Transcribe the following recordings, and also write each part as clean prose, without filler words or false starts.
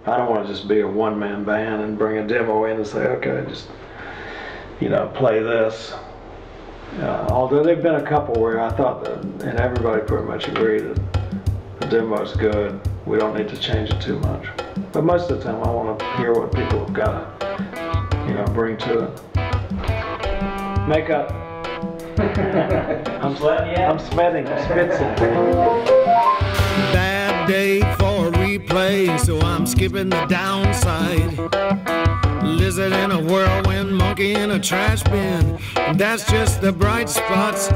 I don't want to just be a one-man band and bring a demo in and say, okay, just, you know, play this. Although there've been a couple where I thought that, and everybody pretty much agreed that the demo's good. We don't need to change it too much. But most of the time I want to hear what people have got to, you know, bring to it. Makeup. I'm sweating yet? I'm sweating, spitzing. Bad day for a replay, so I'm skipping the downside. Lizard in a whirlwind, monkey in a trash bin. That's just the bright spots.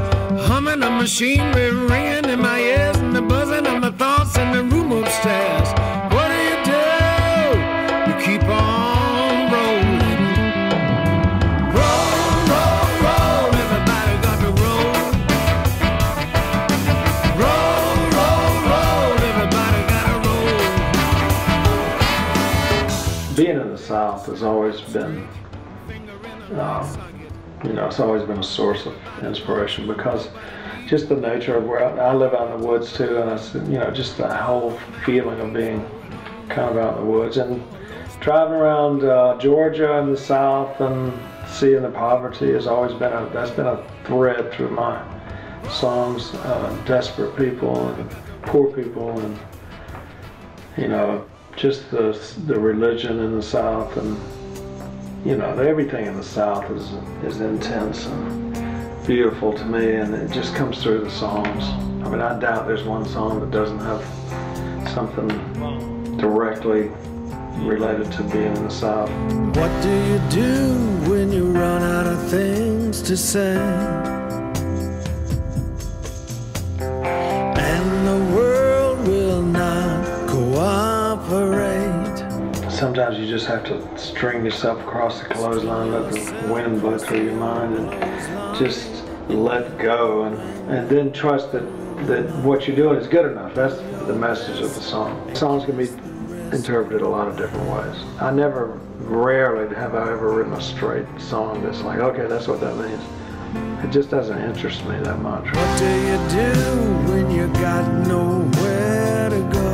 Humming a machinery, ringing in my ears, and the buzzing of my thoughts in the room upstairs. What do? You keep on rolling. Roll, roll, roll, everybody got to roll. Roll, roll, roll, everybody got to roll. Being in the South has always been, you know, it's always been a source of inspiration because just the nature of where I live out in the woods too, and it's, you know, just the whole feeling of being kind of out in the woods and driving around Georgia and the South and seeing the poverty has always been that's been a thread through my songs. Desperate people and poor people, and you know, just the religion in the South, and you know, everything in the South is intense and beautiful to me, and it just comes through the songs. I mean, I doubt there's one song that doesn't have something directly related to being in the South. What do you do when you run out of things to say? And the world will not cooperate. Sometimes you just have to string yourself across the clothesline, let the wind blow through your mind, and just let go, and then trust that what you're doing is good enough. That's the message of the song. Songs can be interpreted a lot of different ways. Rarely have I ever written a straight song that's like, okay, that's what that means. It just doesn't interest me that much. What do you do when you got nowhere to go?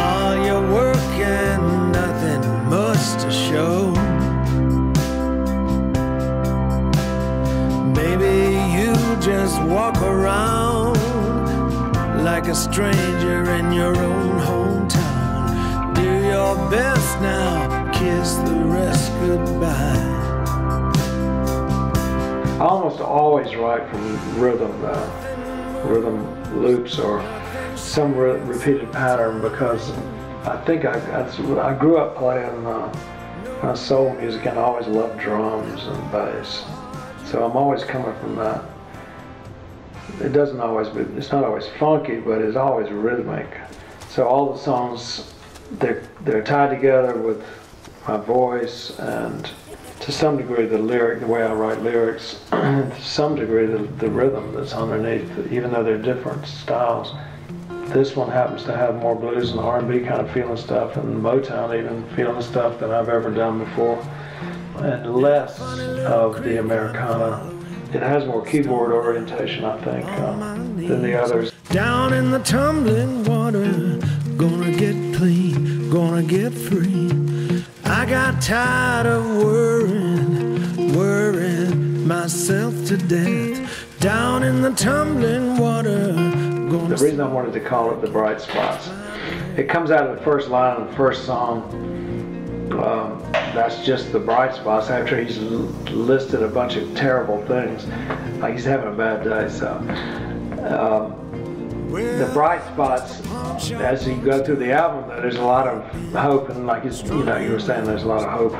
All your work and nothing much to show. Maybe you just walk around like a stranger in your own hometown. Do your best now, kiss the rest goodbye. I almost always write from rhythm loops or some repeated pattern, because I think I grew up playing soul music and I always loved drums and bass. So I'm always coming from that. It's not always funky, but it's always rhythmic. So all the songs, they're tied together with my voice, and to some degree the way I write lyrics, to some degree the rhythm that's underneath, even though they're different styles. This one happens to have more blues and R&B kind of feeling stuff, and Motown even feeling stuff than I've ever done before, and less of the Americana. It has more keyboard orientation, I think, than the others. Down in the tumbling water, gonna get clean, gonna get free. I got tired of worrying myself to death. Down in the tumbling water. The reason I wanted to call it The Bright Spots, it comes out of the first line of the first song. That's just the bright spots after he's listed a bunch of terrible things, like he's having a bad day. So the bright spots, as you go through the album, there's a lot of hope, and like you were saying, there's a lot of hope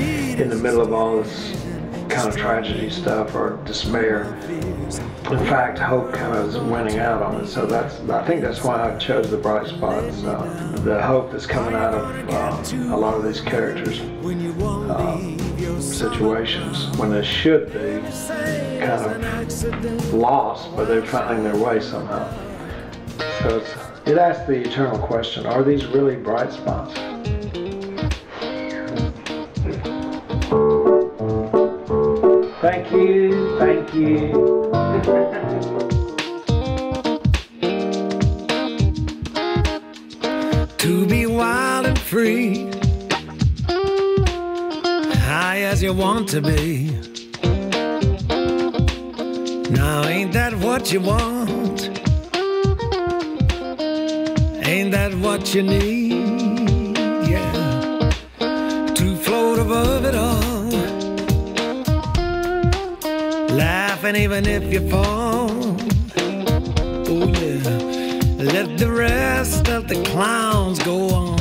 in the middle of all this kind of tragedy stuff or despair. In fact, hope kind of is winning out on it. So I think that's why I chose the bright spots. The hope that's coming out of a lot of these characters' situations when they should be kind of lost, but they're finding their way somehow. So it asks the eternal question: are these really bright spots? Thank you, thank you. to be wild and free, high as you want to be. Now ain't that what you want? Ain't that what you need? Yeah, to float above it all, laughing even if you fall. Oh yeah, let the rest of the clowns go on.